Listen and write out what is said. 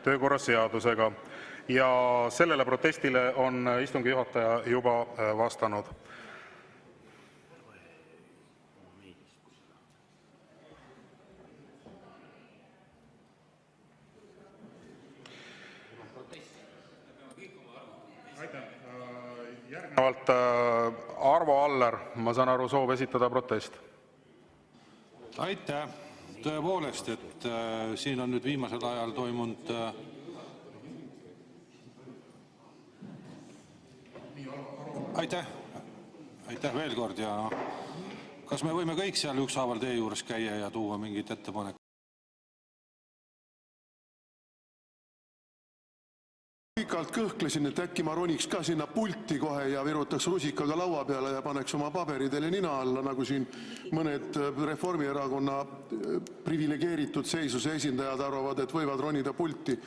töökorraseadusega. Ja sellele protestile on istungi juhataja juba vastanud. Järgnevalt Arvo Aller, ma saan aru, soov esitada protest. Aitäh! Tõepoolest, et siin on nüüd viimasel ajal toimunud Aitäh veel kord ja kas me võime kõik seal ükshaaval teie juures käia ja tuua mingid ettepanekud? Pikalt kõhklesin, et äkki ma roniks ka sinna pulti kohe ja virutaks rusikaga laua peale ja paneks oma paberidele nina alla, nagu siin mõned Reformierakonna privilegeeritud seisuse esindajad arvavad, et võivad ronida pulti.